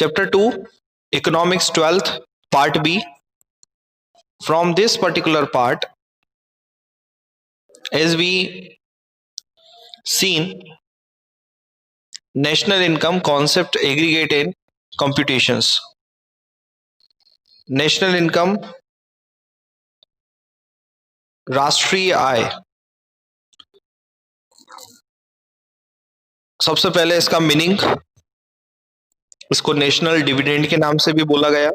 Chapter 2, Economics 12th, Part B. From this particular part, as we seen, national income concept aggregate in computations. National income, राष्ट्रीय आय, सबसे पहले इसका meaning, इसको national dividend के नाम से भी बोला गया।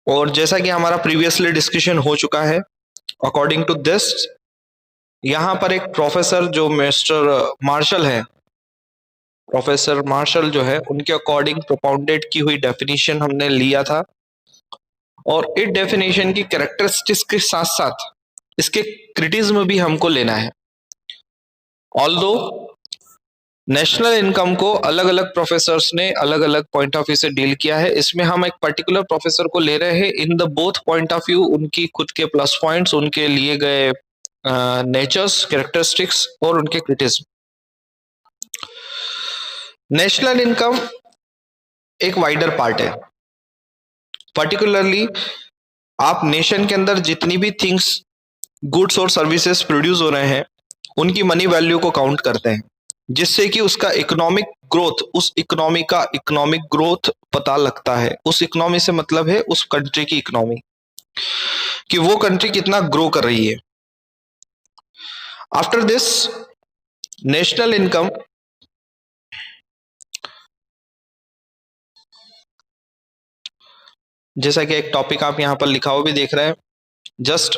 और जैसा कि हमारा प्रीवियसली डिस्कशन हो चुका है, अकॉर्डिंग टू दिस, यहां पर एक प्रोफेसर जो मिस्टर मार्शल है, प्रोफेसर मार्शल जो है, उनके अकॉर्डिंग प्रोपाउंडेड की हुई डेफिनेशन हमने लिया था। और इस डेफिनेशन की कैरेक्टरिस्टिक्स के साथ साथ इसके क्रिटिज्म भी हमको लेना है। ऑल्दो नेशनल इनकम को अलग अलग प्रोफेसर्स ने अलग अलग पॉइंट ऑफ व्यू से डील किया है, इसमें हम एक पर्टिकुलर प्रोफेसर को ले रहे हैं in the both point of view, उनकी खुद के प्लस पॉइंट्स, उनके लिए गए नेचर्स, कैरेक्टरिस्टिक्स और उनके क्रिटिज्म। नेशनल इनकम एक वाइडर पार्ट है। पर्टिकुलरली आप नेशन के अंदर जितनी भी थिंग्स, गुड्स और सर्विसेज प्रोड्यूस हो रहे हैं, उनकी मनी वैल्यू को काउंट करते हैं, जिससे कि उसका इकोनॉमिक ग्रोथ, उस इकोनॉमी का इकोनॉमिक ग्रोथ पता लगता है। उस इकोनॉमी से मतलब है उस कंट्री की इकोनॉमी, कि वो कंट्री कितना ग्रो कर रही है। आफ्टर दिस नेशनल इनकम जैसा कि एक टॉपिक आप यहां पर लिखा हुआ भी देख रहे हैं, जस्ट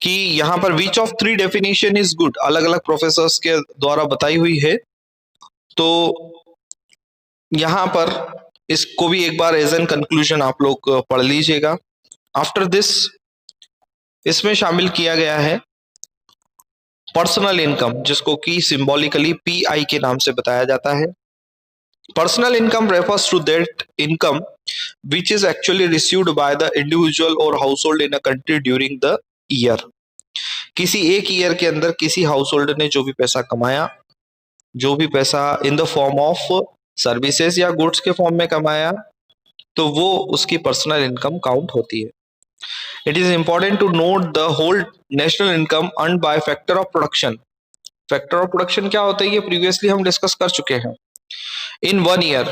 कि यहां पर which of three definition is good, अलग अलग प्रोफेसर्स के द्वारा बताई हुई है। तो यहां पर इसको भी एक बार एज एन कंक्लूजन आप लोग पढ़ लीजिएगा। आफ्टर दिस इसमें शामिल किया गया है पर्सनल इनकम, जिसको कि सिंबॉलिकली पीआई के नाम से बताया जाता है। Personal income refers to that income which is actually received by the individual or household in a country during the year। किसी एक ईयर के अंदर किसी हाउस होल्डर ने जो भी पैसा कमाया, जो भी पैसा इन द फॉर्म ऑफ सर्विसेज या गुड्स के फॉर्म में कमाया, तो वो उसकी पर्सनल इनकम काउंट होती है। It is important to note the whole national income earn by factor of production. Factor of production क्या होता है, ये प्रीवियसली हम डिस्कस कर चुके हैं। इन 1 year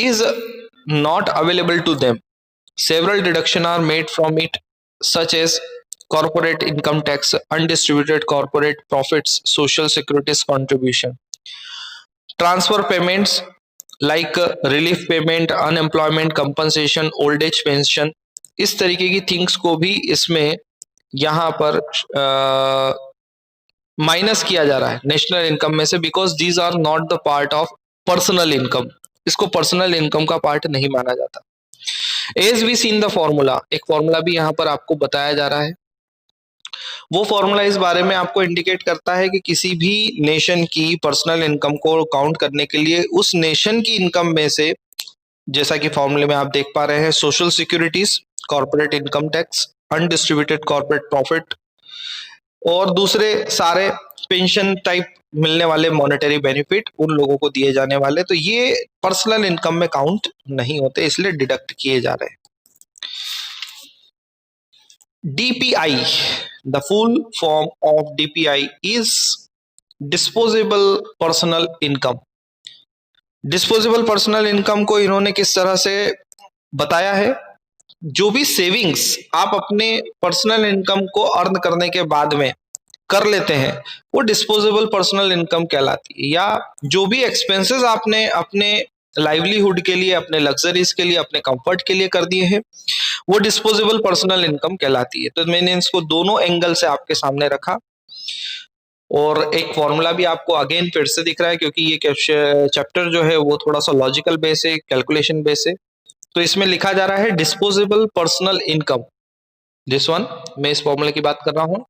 is not available to them. Several deductions are made from it, such as corporate income tax, undistributed corporate profits, social securities contribution, transfer payments like relief payment, unemployment compensation, old age pension, इस तरीके की things को भी इसमें यहाँ पर minus किया जा रहा है नेशनल इनकम में से, because these are not the part of personal income. इसको पर्सनल इनकम का पार्ट नहीं माना जाता। As we seen the formula, एक फॉर्मूला भी यहाँ पर आपको बताया जा रहा है। वो फॉर्मूला इस बारे में आपको इंडिकेट करता है कि किसी भी नेशन की पर्सनल इनकम को काउंट करने के लिए उस नेशन की इनकम में से, जैसा कि फॉर्मूले में आप देख पा रहे हैं, social securities, corporate income tax, undistributed corporate profit और दूसरे सारे पेंशन टाइप मिलने वाले मॉनेटरी बेनिफिट उन लोगों को दिए जाने वाले, तो ये पर्सनल इनकम में काउंट नहीं होते, इसलिए डिडक्ट किए जा रहे हैं। DPI, the full form of DPI is disposable personal income. Disposable personal income को इन्होंने किस तरह से बताया है, जो भी सेविंग्स आप अपने पर्सनल इनकम को अर्न करने के बाद में कर लेते हैं, वो डिस्पोजेबल पर्सनल इनकम कहलाती है। या जो भी एक्सपेंसेस आपने अपने लाइवलीहुड के लिए, अपने लग्जरीज के लिए, अपने कंफर्ट के लिए कर दिए हैं, वो डिस्पोजेबल पर्सनल इनकम कहलाती है। तो मैंने इसको दोनों एंगल से आपके सामने रखा। और एक फॉर्मूला भी आपको अगेन फिर से दिख रहा है, क्योंकि ये चैप्टर जो है वो थोड़ा सा लॉजिकल बेस है, कैलकुलेशन बेस है। तो इसमें लिखा जा रहा है disposable personal income, this one, मैं इस फॉर्मूले की बात कर रहा हूं।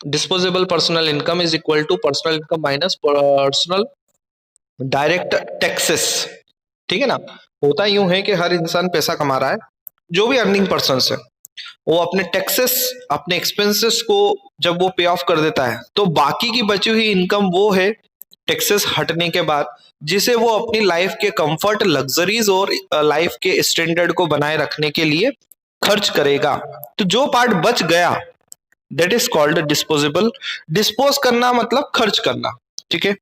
Disposable personal income is equal to personal income minus personal direct taxes. ठीक है ना। होता यूं है कि हर इंसान पैसा कमा रहा है, जो भी अर्निंग पर्सन है वो अपने टैक्सेस, अपने एक्सपेंसेस को जब वो पे ऑफ कर देता है, तो बाकी की बची हुई इनकम वो है टैक्सेस हटने के बाद, जिसे वो अपनी लाइफ के कंफर्ट, लग्जरीज और लाइफ के स्टैंडर्ड को बनाए रखने के लिए खर्च करेगा। तो जो पार्ट बच गया that is called disposable. Dispose करना मतलब खर्च करना, ठीक है।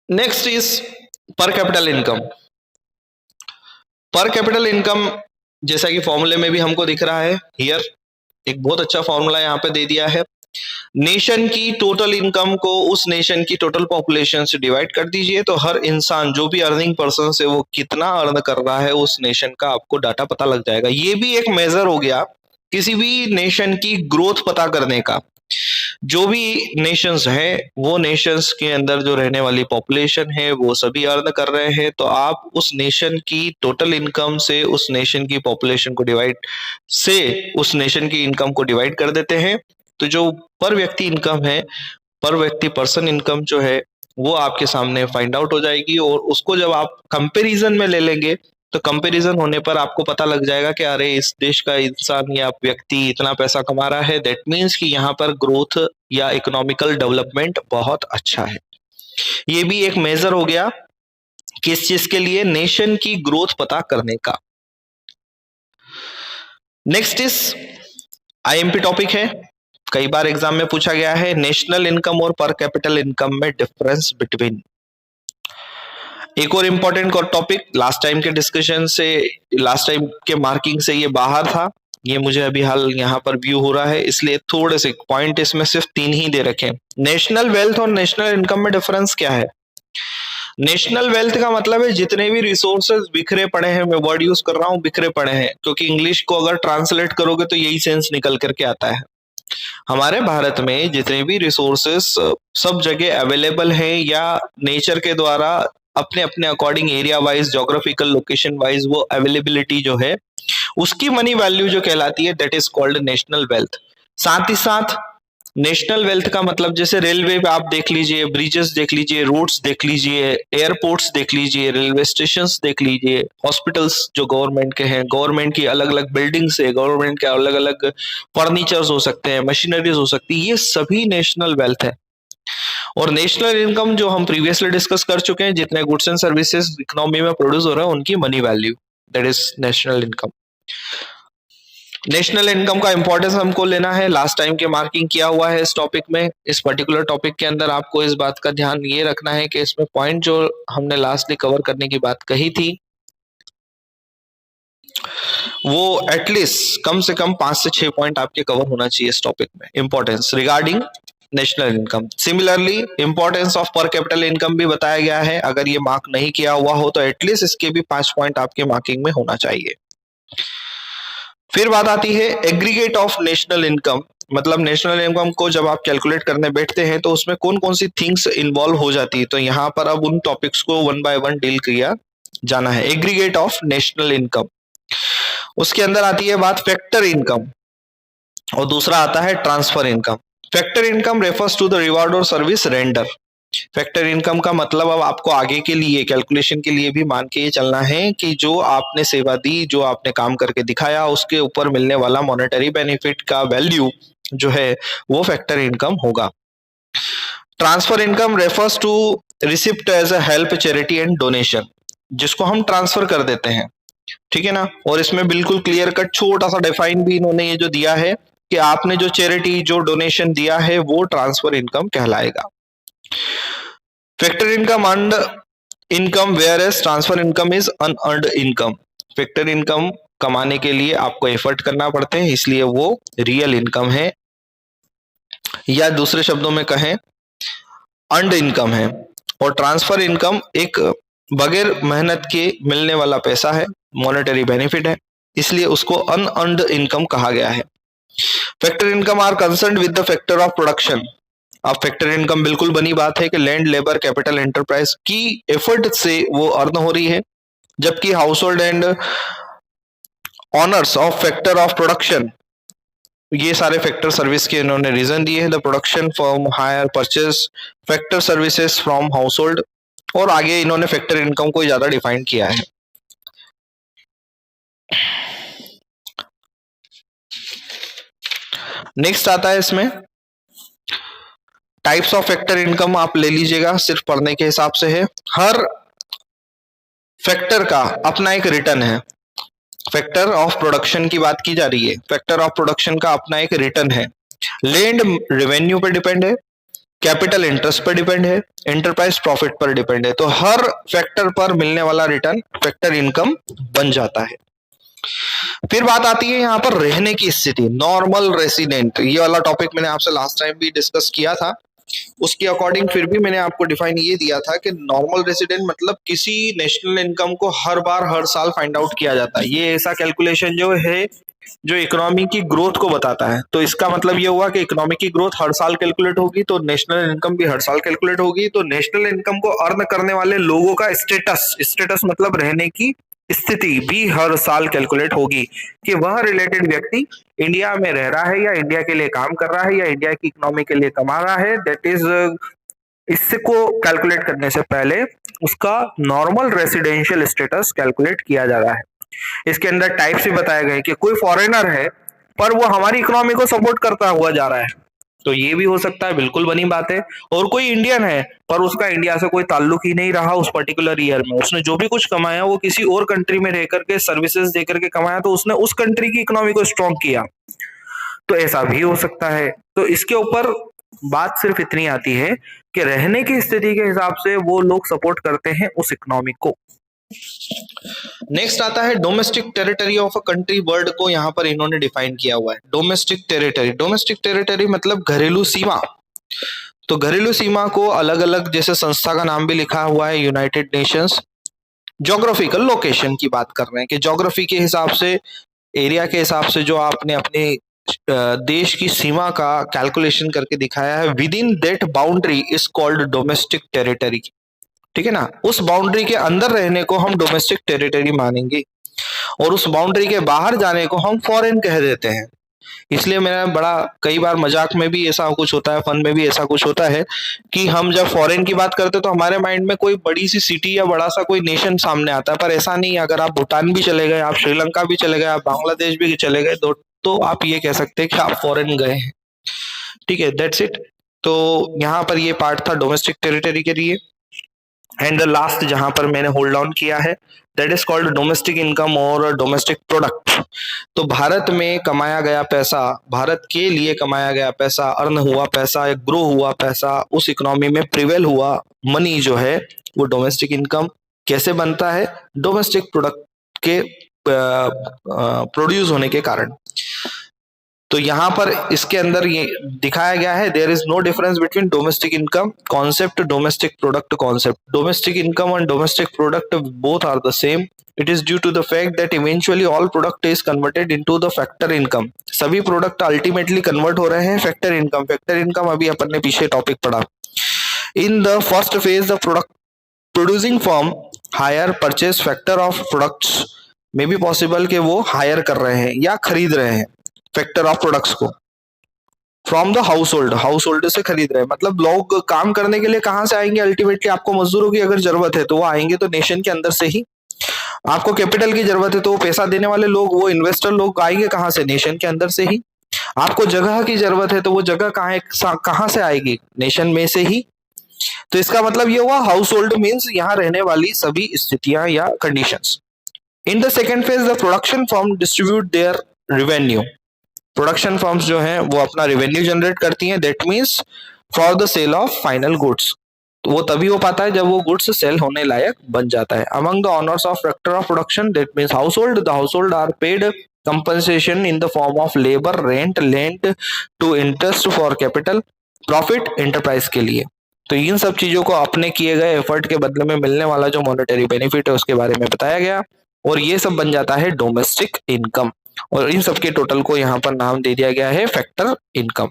नेक्स्ट इज पर कैपिटल इनकम। पर कैपिटल इनकम जैसा कि फॉर्मूले में भी हमको दिख रहा है, हियर एक बहुत अच्छा फॉर्मूला यहाँ पे दे दिया है। नेशन की टोटल इनकम को उस नेशन की टोटल पॉपुलेशन से डिवाइड कर दीजिए, तो हर इंसान जो भी अर्निंग पर्सन है वो कितना अर्न कर रहा है उस नेशन का आपको डाटा पता लग जाएगा। ये भी एक मेजर हो गया किसी भी नेशन की ग्रोथ पता करने का। जो भी नेशंस हैं वो नेशंस के अंदर जो रहने वाली पॉपुलेशन है वो सभी अर्न कर रहे हैं, तो आप उस नेशन की टोटल इनकम से उस नेशन की पॉपुलेशन को डिवाइड से उस नेशन की इनकम को डिवाइड कर देते हैं। तो जो पर व्यक्ति इनकम है, पर व्यक्ति पर्सन इनकम जो है वो आपके सामने फाइंड आउट हो जाएगी, और उसको जब आप कंपैरिजन में ले लेंगे तो कंपैरिजन होने पर आपको पता लग जाएगा कि अरे इस देश का इंसान या व्यक्ति इतना पैसा कमा रहा है, दैट मीन्स कि यहाँ पर ग्रोथ या इकोनॉमिकल डेवलपमेंट बहुत अच्छा है। ये भी एक मेजर हो गया किस चीज के लिए, नेशन की ग्रोथ पता करने का। नेक्स्ट इज आईएमपी टॉपिक है, कई बार एग्जाम में पूछा गया है, नेशनल इनकम और पर कैपिटल इनकम में डिफरेंस बिटवीन। एक और इंपॉर्टेंट टॉपिक, लास्ट टाइम के डिस्कशन से, लास्ट टाइम के मार्किंग से ये बाहर था, ये मुझे अभी हाल यहाँ पर व्यू हो रहा है, इसलिए थोड़े से पॉइंट इसमें सिर्फ 3 ही दे रखे। नेशनल वेल्थ और नेशनल इनकम में डिफरेंस क्या है? नेशनल वेल्थ का मतलब है जितने भी रिसोर्सेज बिखरे पड़े हैं, मैं वर्ड यूज कर रहा हूँ बिखरे पड़े हैं, क्योंकि इंग्लिश को अगर ट्रांसलेट करोगे तो यही सेंस निकल करके आता है। हमारे भारत में जितने भी रिसोर्सेस सब जगह अवेलेबल है या नेचर के द्वारा अपने अपने according area wise, geographical location wise वो अवेलेबिलिटी जो है उसकी मनी वैल्यू जो कहलाती है that is called national wealth. साथ ही साथ नेशनल वेल्थ का मतलब जैसे रेलवे पे आप देख लीजिए, ब्रिजेस देख लीजिए, रोड्स देख लीजिए, एयरपोर्ट्स देख लीजिए, रेलवे स्टेशंस देख लीजिए, हॉस्पिटल्स जो गवर्नमेंट के हैं, गवर्नमेंट की अलग अलग बिल्डिंग्स है, गवर्नमेंट के अलग अलग फर्नीचर्स हो सकते हैं, मशीनरीज हो सकती है, ये सभी नेशनल वेल्थ है। और नेशनल इनकम जो हम प्रीवियसली डिस्कस कर चुके हैं, जितने गुड्स एंड सर्विसेज इकोनॉमी में प्रोड्यूस हो रहे हैं उनकी money value, that is national income. National income का इंपॉर्टेंस हमको लेना है, लास्ट टाइम के मार्किंग किया हुआ है इस टॉपिक में। इस पर्टिकुलर टॉपिक के अंदर आपको इस बात का ध्यान ये रखना है कि इसमें पॉइंट जो हमने लास्टली कवर करने की बात कही थी वो एटलीस्ट कम से कम 5 से 6 पॉइंट आपके कवर होना चाहिए इस टॉपिक में, importance regarding national income. Similarly importance of पर कैपिटल इनकम भी बताया गया है, अगर ये मार्क नहीं किया हुआ हो तो एटलीस्ट इसके भी 5 पॉइंट आपके मार्किंग में होना चाहिए। फिर बात आती है एग्रीगेट ऑफ नेशनल इनकम, मतलब नेशनल इनकम को जब आप कैलकुलेट करने बैठते हैं तो उसमें कौन कौन सी थिंग्स इन्वॉल्व हो जाती है, तो यहाँ पर अब उन टॉपिक्स को 1 बाय 1 डील किया जाना है। एग्रीगेट ऑफ नेशनल इनकम, उसके अंदर आती है बात फैक्टर इनकम, और दूसरा आता है transfer income. Factor income refers to the reward और सर्विस रेंडर। फैक्टर इनकम का मतलब अब आपको आगे के लिए कैलकुलेशन के लिए भी मान के ये चलना है कि जो आपने सेवा दी, जो आपने काम करके दिखाया, उसके ऊपर मिलने वाला मॉनेटरी बेनिफिट का वैल्यू जो है वो फैक्टर इनकम होगा। Transfer income refers to receipt as a help, charity and donation, जिसको हम ट्रांसफर कर देते हैं, ठीक है ना। और इसमें बिल्कुल क्लियर कट छोटा सा डिफाइन भी इन्होंने ये जो दिया है कि आपने जो चैरिटी, जो डोनेशन दिया है वो ट्रांसफर इनकम कहलाएगा। Factor income earned income where as transfer income is unearned income. Factor income कमाने के लिए आपको एफर्ट करना पड़ते हैं, इसलिए वो रियल इनकम है, या दूसरे शब्दों में कहें अर्न्ड इनकम है। और ट्रांसफर इनकम एक बगैर मेहनत के मिलने वाला पैसा है, मॉनेटरी बेनिफिट है, इसलिए उसको अनअर्न्ड इनकम कहा गया है। Factor income are concerned with the factor of production. अब फैक्टर इनकम बिल्कुल बनी बात है कि लैंड, लेबर, कैपिटल, एंटरप्राइज की एफर्ट से वो अर्न हो रही है, जबकि household and owners of factor of production, ये सारे फैक्टर सर्विस के इन्होंने रीजन दिए हैं। The production from hire purchase factor services from household, और आगे इन्होंने फैक्टर इनकम को ज्यादा डिफाइन किया है। नेक्स्ट आता है इसमें टाइप्स ऑफ फैक्टर इनकम आप ले लीजिएगा, सिर्फ पढ़ने के हिसाब से है। हर फैक्टर का अपना एक रिटर्न है। फैक्टर ऑफ प्रोडक्शन की बात की जा रही है, फैक्टर ऑफ प्रोडक्शन का अपना एक रिटर्न है। लैंड रेवेन्यू पर डिपेंड है, कैपिटल इंटरेस्ट पर डिपेंड है, एंटरप्राइज प्रॉफिट पर डिपेंड है। तो हर फैक्टर पर मिलने वाला रिटर्न फैक्टर इनकम बन जाता है। फिर बात आती है यहाँ पर रहने की स्थिति, नॉर्मल रेसिडेंट। ये वाला टॉपिक मैंने आपसे लास्ट टाइम भी डिस्कस किया था, उसके अकॉर्डिंग फिर भी मैंने आपको डिफाइन ये दिया था कि नॉर्मल रेसिडेंट मतलब किसी नेशनल इनकम को हर बार हर साल फाइंड आउट किया जाता है। ये ऐसा कैलकुलेशन जो है जो इकोनॉमी की ग्रोथ को बताता है। तो इसका मतलब ये हुआ कि इकोनॉमी की ग्रोथ हर साल कैलकुलेट होगी, तो नेशनल इनकम भी हर साल कैलकुलेट होगी। तो नेशनल इनकम को अर्न करने वाले लोगों का स्टेटस मतलब रहने की स्थिति भी हर साल कैलकुलेट होगी कि वह रिलेटेड व्यक्ति इंडिया में रह रहा है या इंडिया के लिए काम कर रहा है या इंडिया की इकोनॉमी के लिए कमा रहा है। दैट इज इससे को कैलकुलेट करने से पहले उसका नॉर्मल रेसिडेंशियल स्टेटस कैलकुलेट किया जा रहा है। इसके अंदर टाइप्स भी बताए गए कि कोई फॉरेनर है पर वो हमारी इकोनॉमी को सपोर्ट करता हुआ जा रहा है, तो ये भी हो सकता है, बिल्कुल बनी बात है। और कोई इंडियन है पर उसका इंडिया से कोई ताल्लुक ही नहीं रहा उस पर्टिकुलर ईयर में, उसने जो भी कुछ कमाया वो किसी और कंट्री में रह करके सर्विसेज दे करके कमाया, तो उसने उस कंट्री की इकोनॉमी को स्ट्रॉन्ग किया, तो ऐसा भी हो सकता है। तो इसके ऊपर बात सिर्फ इतनी आती है कि रहने की स्थिति के हिसाब से वो लोग सपोर्ट करते हैं उस इकोनॉमी को। नेक्स्ट आता है domestic territory of a country. Word को यहाँ पर इन्होंने डिफाइन किया हुआ है, डोमेस्टिक टेरिटरी। डोमेस्टिक टेरिटरी मतलब घरेलू सीमा। तो घरेलू सीमा को अलग अलग, जैसे संस्था का नाम भी लिखा हुआ है यूनाइटेड नेशंस, ज्योग्राफिकल लोकेशन की बात कर रहे हैं कि ज्योग्राफी के हिसाब से, एरिया के हिसाब से जो आपने अपने देश की सीमा का कैलकुलेशन करके दिखाया है, with in that boundary is called domestic territory. ठीक है ना, उस बाउंड्री के अंदर रहने को हम डोमेस्टिक टेरिटरी मानेंगे और उस बाउंड्री के बाहर जाने को हम फॉरेन कह देते हैं। इसलिए मेरा बड़ा कई बार मजाक में भी ऐसा कुछ होता है, फन में भी ऐसा कुछ होता है कि हम जब फॉरेन की बात करते हैं तो हमारे माइंड में कोई बड़ी सी सिटी या बड़ा सा कोई नेशन सामने आता है, पर ऐसा नहीं है। अगर आप भूटान भी चले गए, आप श्रीलंका भी चले गए, आप बांग्लादेश भी चले गए, तो आप ये कह सकते हैं कि आप फॉरेन गए हैं। ठीक है, दैट्स इट। तो यहाँ पर ये पार्ट था डोमेस्टिक टेरिटरी के लिए। एंड द लास्ट जहां पर मैंने होल्ड ऑन किया है, that is called domestic income और डोमेस्टिक प्रोडक्ट। तो भारत में कमाया गया पैसा, भारत के लिए कमाया गया पैसा, अर्न हुआ पैसा, ग्रो हुआ पैसा, उस इकोनॉमी में प्रिवेल हुआ मनी जो है वो डोमेस्टिक इनकम कैसे बनता है, डोमेस्टिक प्रोडक्ट के प्रोड्यूस होने के कारण। तो यहाँ पर इसके अंदर ये दिखाया गया है, there is no difference between domestic income concept, domestic product concept. Domestic income and domestic product both are the same. It is due to the fact that eventually all product is converted into the factor income. सभी product ultimately convert हो रहे हैं factor income. Factor income अभी अपन ने पीछे topic पढ़ा। In the first phase the product producing firm higher purchase factor of products में भी पॉसिबल कि वो हायर कर रहे हैं या खरीद रहे हैं फैक्टर ऑफ प्रोडक्ट्स को फ्रॉम द हाउस होल्ड से खरीद रहे हैं। मतलब लोग काम करने के लिए कहां से आएंगे, अल्टीमेटली आपको मजदूरों की अगर जरूरत है तो वो आएंगे तो नेशन के अंदर से ही। आपको कैपिटल की जरूरत है तो वो पैसा देने वाले लोग, वो इन्वेस्टर लोग आएंगे कहां से, नेशन के अंदर से ही। आपको जगह की जरूरत है तो वो जगह कहां से आएगी, नेशन में से ही। तो इसका मतलब ये हुआ हाउस होल्ड मीन्स यहाँ रहने वाली सभी स्थितियां या conditions. In the second phase the production firm distribute their revenue. Production firms जो हैं वो अपना रेवेन्यू जनरेट करती हैं, that means for the sale of final goods. तो वो तभी हो पाता है जब वो गुड्स सेल होने लायक बन जाता है। Among the owners of factor of production that means household, the household are paid compensation in the form of labour, rent, lent to interest for capital, profit enterprise के लिए। तो इन सब चीजों को अपने किए गए एफर्ट के बदले में मिलने वाला जो मॉनेटरी बेनिफिट है उसके बारे में बताया गया, और ये सब बन जाता है डोमेस्टिक इनकम। और इन सबके टोटल को यहाँ पर नाम दे दिया गया है फैक्टर इनकम।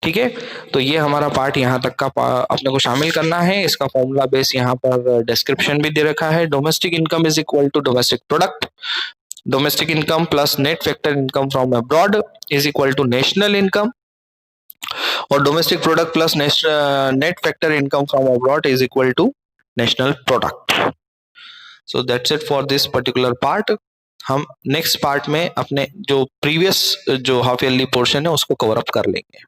ठीक है, तो ये हमारा पार्ट यहाँ तक का अपने को शामिल करना है। इसका फॉर्मूला बेस यहाँ पर डिस्क्रिप्शन भी दे रखा है। Domestic income is equal to domestic product, domestic income plus net factor income from abroad is equal to national income, और domestic product plus net factor income from abroad is equal to national product. So that's it for this particular part. हम next part में अपने जो previous जो half yearly portion है उसको cover up कर लेंगे।